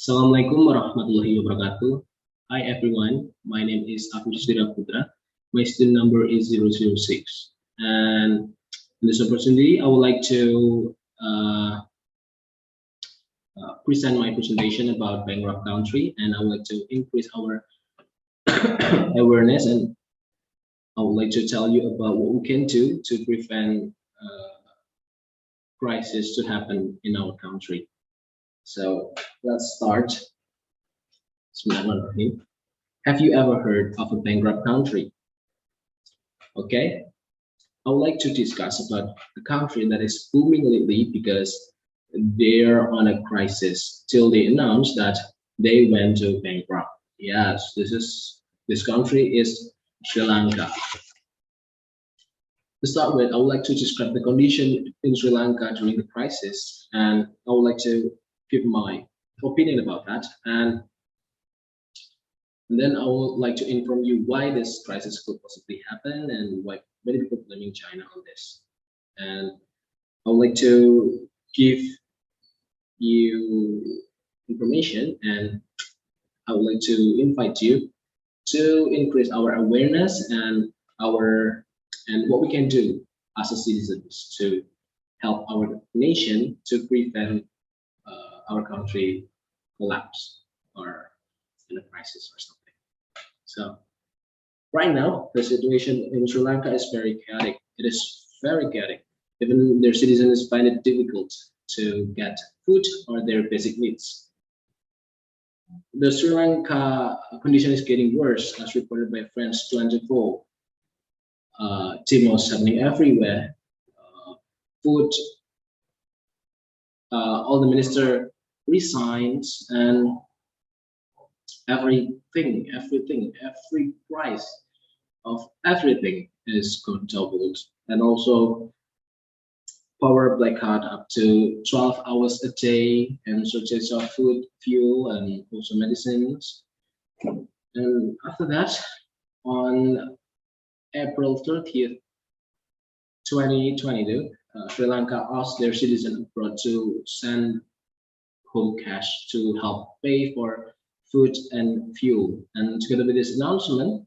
Assalamualaikum warahmatullahi wabarakatuh. Hi everyone, my name is Afif Surya Putra. My student number is 006. And in this opportunity, I would like to present my presentation about bankrupt country, and I would like to increase our awareness, and I would like to tell you about what we can do to prevent crisis to happen in our country. So let's start. Bismillahirrahmanirrahim. Have you ever heard of a bankrupt country? Okay, I would like to discuss about a country that is booming lately because they're on a crisis till they announced that they went to bankrupt. Yes, this country is Sri Lanka. To start with, I would like to describe the condition in Sri Lanka during the crisis, and I would like to give my opinion about that. And then I would like to inform you why this crisis could possibly happen and why many people blaming China on this. And I would like to give you information, and I would like to invite you to increase our awareness and what we can do as a citizens to help our nation to prevent our country collapse or in a crisis or something. So right now, the situation in Sri Lanka is very chaotic. It is very chaotic. Even their citizens find it difficult to get food or their basic needs. The Sri Lanka condition is getting worse, as reported by France 24. Demos happening everywhere. Food, all the minister resigns, and every price of everything is doubled, and also power blackout up to 12 hours a day, and shortage of food, fuel, and also medicines. And after that, on April 30th, 2022, Sri Lanka asked their citizens abroad to send home cash to help pay for food and fuel. And together with this announcement,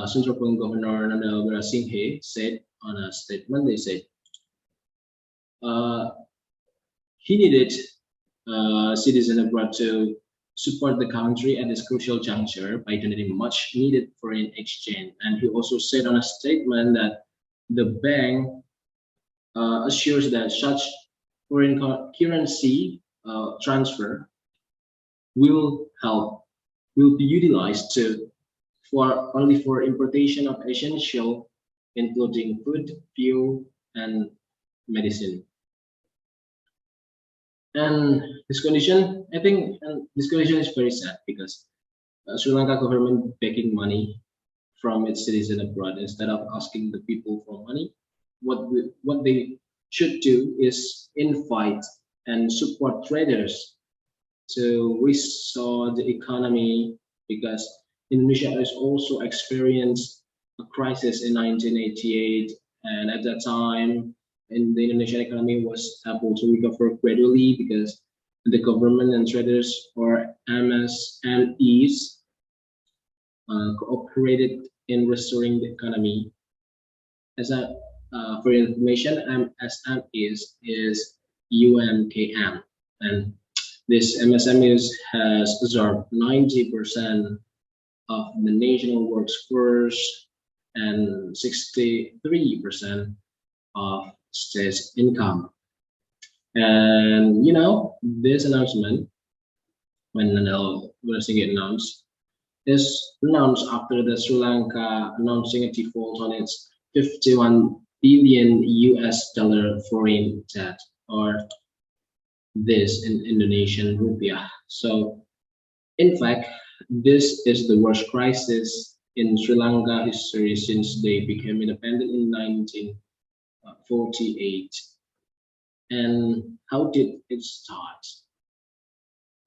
Central Bank Governor Nanda Singhe said on a statement, they said he needed citizens abroad to support the country at this crucial juncture by donating much needed foreign exchange. And he also said on a statement that the bank assures that such foreign currency transfer will be utilized only for importation of essential, including food, fuel, and medicine. And this condition, I think, and this condition is very sad because Sri Lanka government begging money from its citizens abroad instead of asking the people for money. What they should do is invite and support traders to restore the economy, because Indonesia has also experienced a crisis in 1988, and at that time, the Indonesian economy was able to recover gradually because the government and traders or MSMEs cooperated in restoring the economy. For information, MSMEs is UMKM, and this MSMEs has absorbed 90% of the national workforce and 63% of state income. And this announcement, when it announced, is announced after the Sri Lanka announcing a default on its 51 billion US dollar foreign debt, or this in Indonesian rupiah. So, in fact, this is the worst crisis in Sri Lanka history since they became independent in 1948. And how did it start?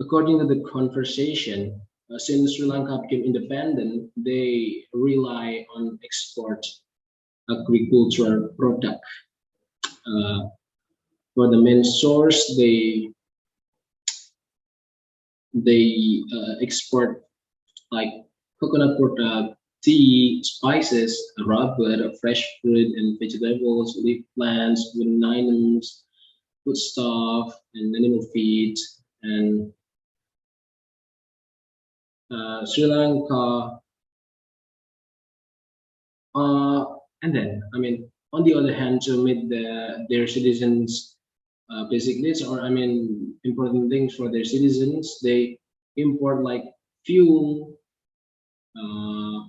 According to the conversation, since Sri Lanka became independent, they rely on export agricultural product. For the main source, they They export like coconut product, tea, spices, rubber, fresh fruit and vegetables, leaf plants, wooden items, foodstuff, and animal feed. And Sri Lanka, uh, and then I mean, on the other hand, to meet their citizens' basic needs, or I mean, important things for their citizens, they import like fuel, uh,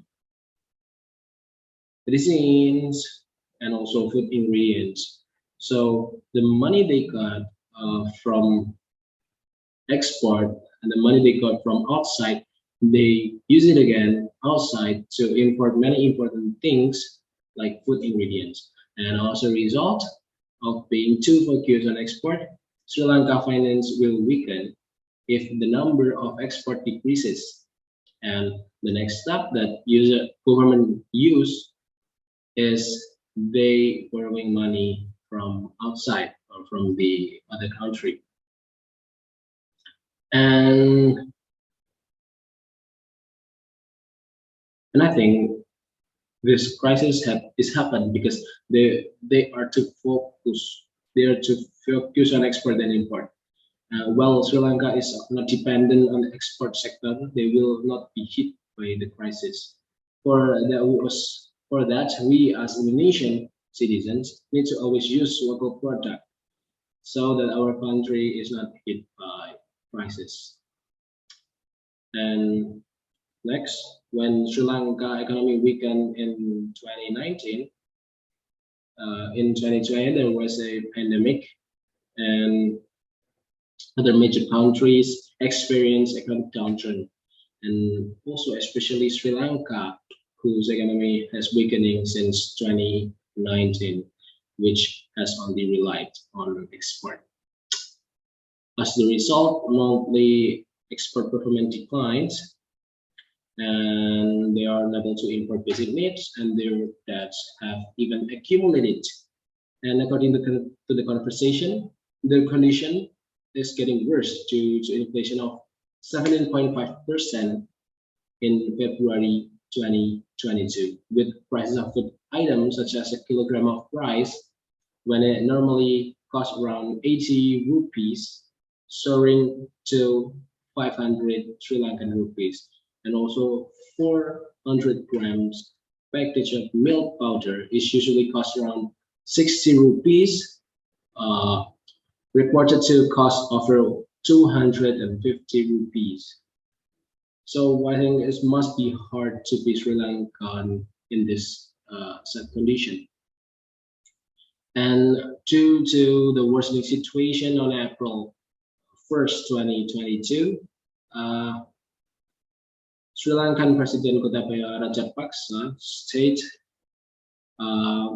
medicines, and also food ingredients. So the money they got from export and the money they got from outside, they use it again outside to import many important things like food ingredients. And as a result of being too focused on export, Sri Lanka finance will weaken if the number of export decreases. And the next step that user government use is they borrowing money from outside or from the other country. And and I think this crisis is happened because they are too focused. They are too focused on export and import. While Sri Lanka is not dependent on the export sector, they will not be hit by the crisis. For that, we as Indonesian citizens need to always use local product so that our country is not hit by crisis. And next, when Sri Lanka economy weakened in 2019, in 2020 there was a pandemic, and other major countries experienced economic downturn, and also especially Sri Lanka, whose economy has weakening since 2019, which has only relied on export. As the result, monthly export performance declines, and they are unable to import basic needs, and their debts have even accumulated. And according to the conversation, their condition is getting worse due to inflation of 17.5% in February 2022, with prices of food items such as a kilogram of rice, when it normally costs around 80 rupees, soaring to 500 Sri Lankan rupees, and also 400 grams package of milk powder is usually cost around 60 rupees, uh, reported to cost over 250 rupees. So I think it must be hard to be Sri Lankan in this sad condition. And due to the worsening situation on April 1st, 2022, uh, Sri Lankan President Gotabaya Rajapaksa state uh,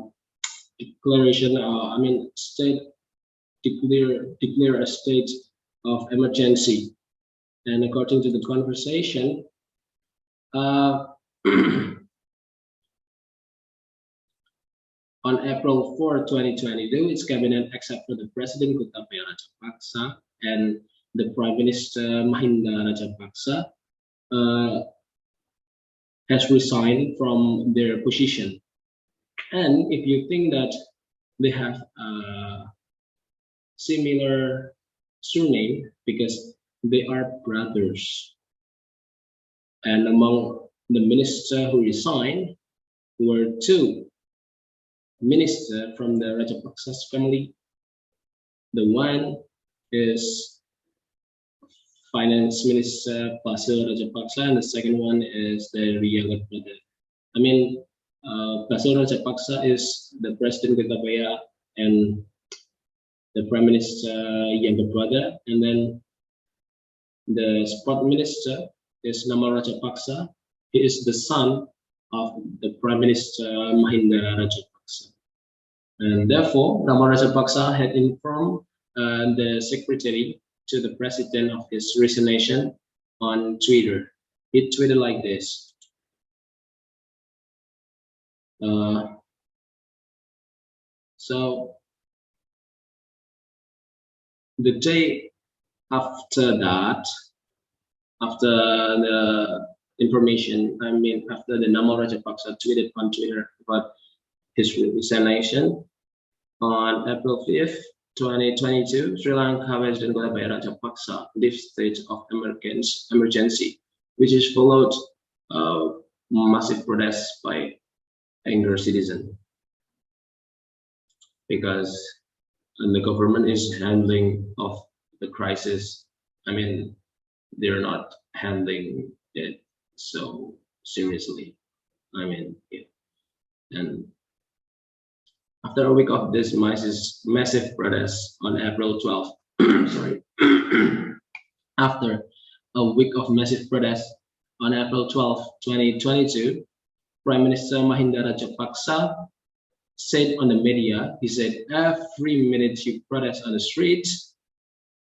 declaration, state declare a state of emergency. And according to the conversation, uh, on April 4, 2022, its cabinet, except for the President Gotabaya Rajapaksa and the Prime Minister Mahinda Rajapaksa, has resigned from their position. And if you think that they have a similar surname because they are brothers, and among the minister who resigned were two ministers from the Rajapaksa's family. The one is Finance Minister Basil Rajapaksa, and the second one is the younger brother. I mean, Basil Rajapaksa is the President Gotabaya and the Prime Minister younger brother, and then the Sport Minister is Nama Rajapaksa. He is the son of the Prime Minister Mahinda Rajapaksa. And therefore, Nama Rajapaksa had informed the secretary to the president of his resignation on Twitter. He tweeted like this. So the day after that, 2 days after that, 2 days after that, the president Gotabaya Rajapaksa, he informed the secretary to the president of his resignation on Twitter. He tweeted like this. So the day after that, 2 days after that, the president Gotabaya Rajapaksa, he informed the secretary to the president of his resignation on Twitter. after the information, after the Namal Rajapaksa tweeted on Twitter about his resignation on April 5th, 2022, Sri Lanka President Gotabaya Rajapaksa lifts state of emergency, which is followed massive protests by angry citizens because the government is handling of the crisis. They're not handling it so seriously. Yeah. And after a week of this massive protests on April 12th, sorry, after a week of massive protests on April 12th, 2022, Prime Minister Mahinda Rajapaksa said on the media, he said, every minute you protest on the streets,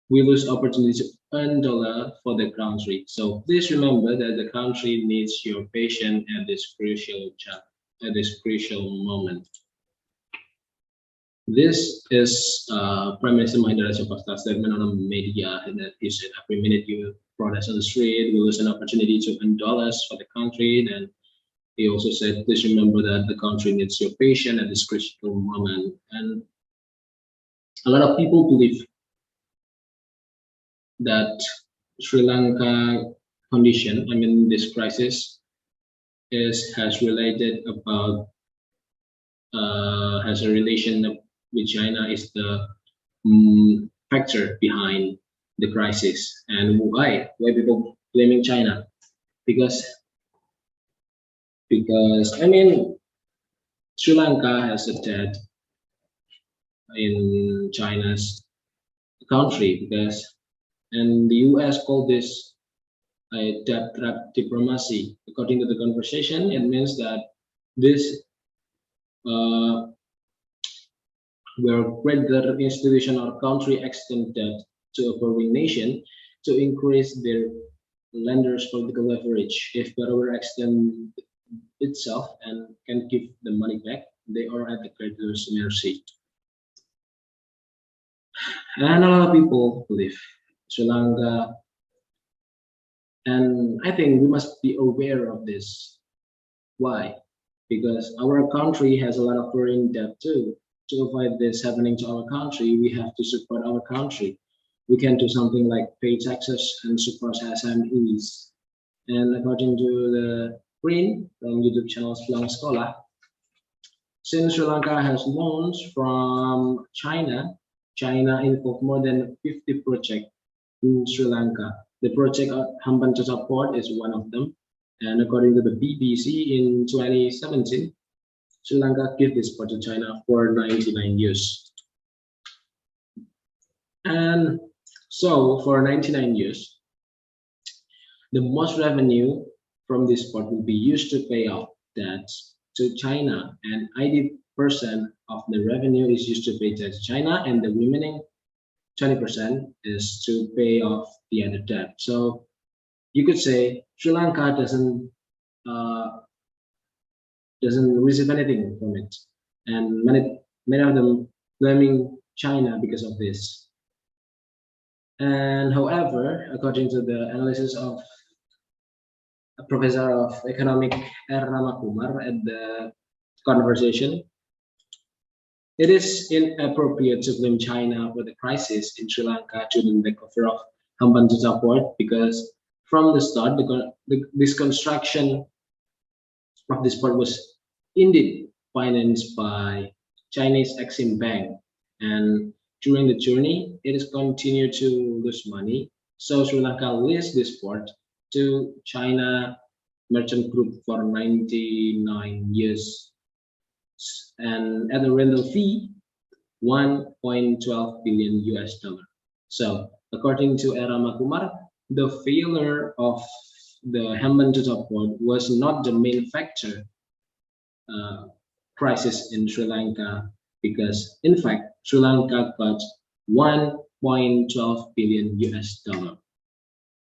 we lose opportunity to earn dollar for the country. So please remember that the country needs your patience at this crucial moment. This is Prime Minister Mahinda Rajapaksa's statement on the media, and that he said every minute you protest on the street, we lose an opportunity to earn dollars for the country. Then he also said, please remember that the country needs your patience at this critical moment. And a lot of people believe that Sri Lanka condition, this crisis, has a relation with China is the factor behind the crisis. And why people blaming China? Because Sri Lanka has a debt in China's country and the US called this a debt trap diplomacy. According to the conversation, it means that this where greater institution or country extend debt to a foreign nation to increase their lenders' political leverage. If borrower extend itself and can give the money back, they are at the creditor's mercy. And a lot of people believe Sri Lanka, and I think we must be aware of this. Why? Because our country has a lot of foreign debt too. To avoid this happening to our country, we have to support our country. We can do something like pay taxes and support SMEs. And according to the Green from YouTube channel Pulang Sekolah, since Sri Lanka has loans from China involved more than 50 projects in Sri Lanka. The project of Hambantota Port is one of them. And according to the BBC in 2017, Sri Lanka gave this port to China for 99 years. And so for 99 years, the most revenue from this port will be used to pay off debts to China, and 80% of the revenue is used to pay debt to China, and the remaining 20% is to pay off the other debt. So you could say Sri Lanka doesn't receive anything from it, and many of them blaming China because of this. And however, according to the analysis of a professor of economic R. Ramakumar at the conversation, it is inappropriate to blame China for the crisis in Sri Lanka to the takeover of Hambantota Port, because from the start, this construction of this port was indeed financed by Chinese Exim Bank, and during the journey, it has continued to lose money. So Sri Lanka leased this port to China Merchant Group for 99 years, and at the rental fee, 1.12 billion US dollar. So according to R. Ramakumar, the failure of the Hambantota Port was not the main factor crisis in Sri Lanka, because in fact Sri Lanka got 1.12 billion US dollar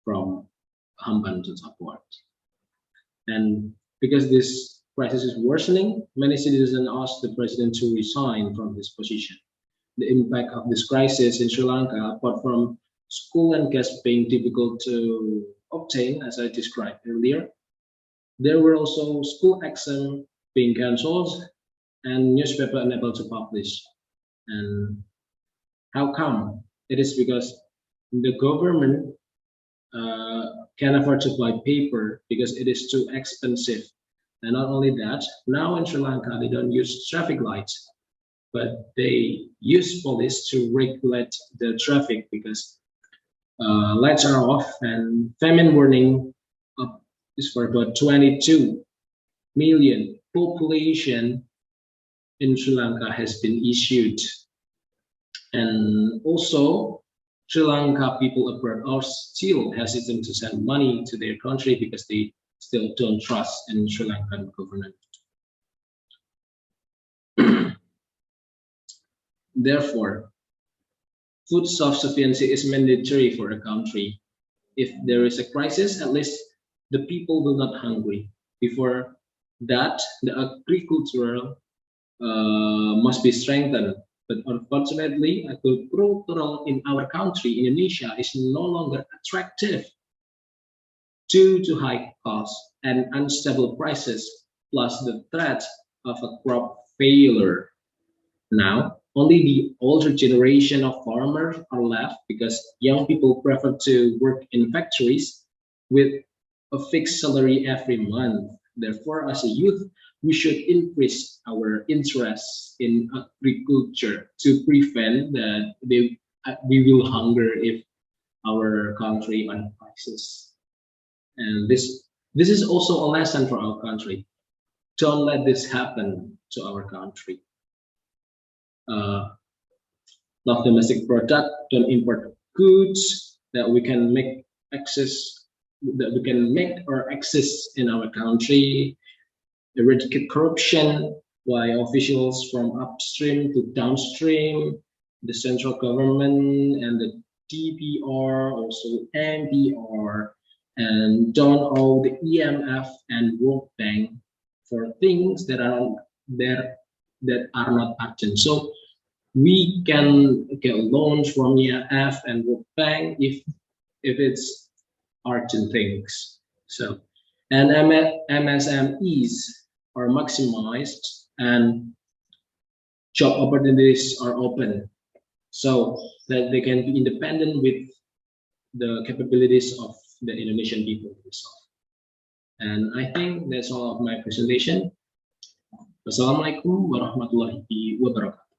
from Hambantota Port. And because this crisis is worsening, many citizens asked the president to resign from his position. The impact of this crisis in Sri Lanka, apart from school and gas being difficult to obtained, as I described earlier. There were also school exams being cancelled and newspaper unable to publish. And how come? It is because the government can afford to buy paper because it is too expensive. And not only that, now in Sri Lanka, they don't use traffic lights, but they use police to regulate the traffic because lights are off and famine warning is for about 22 million population in Sri Lanka has been issued. And also, Sri Lanka people abroad are still hesitant to send money to their country because they still don't trust in Sri Lankan government. Therefore, food self-sufficiency is mandatory for a country. If there is a crisis, at least the people will not hungry. Before that, the agricultural must be strengthened. But unfortunately, agricultural in our country, Indonesia, is no longer attractive due to high costs and unstable prices, plus the threat of a crop failure. Now, only the older generation of farmers are left because young people prefer to work in factories with a fixed salary every month. Therefore, as a youth, we should increase our interest in agriculture to prevent that we will hunger if our country on crisis. And this is also a lesson for our country. Don't let this happen to our country. Love domestic product, don't import goods that we can make access that we can make or exist in our country, eradicate corruption by officials from upstream to downstream, the central government and the DPR, also MPR, and don't owe the EMF and World Bank for things that are there that are not urgent. So we can get loans from EMF and World Bank if it's urgent things. So, and MSMEs are maximized and job opportunities are open so that they can be independent with the capabilities of the Indonesian people themselves. And I think that's all of my presentation. Wassalamualaikum warahmatullahi wabarakatuh.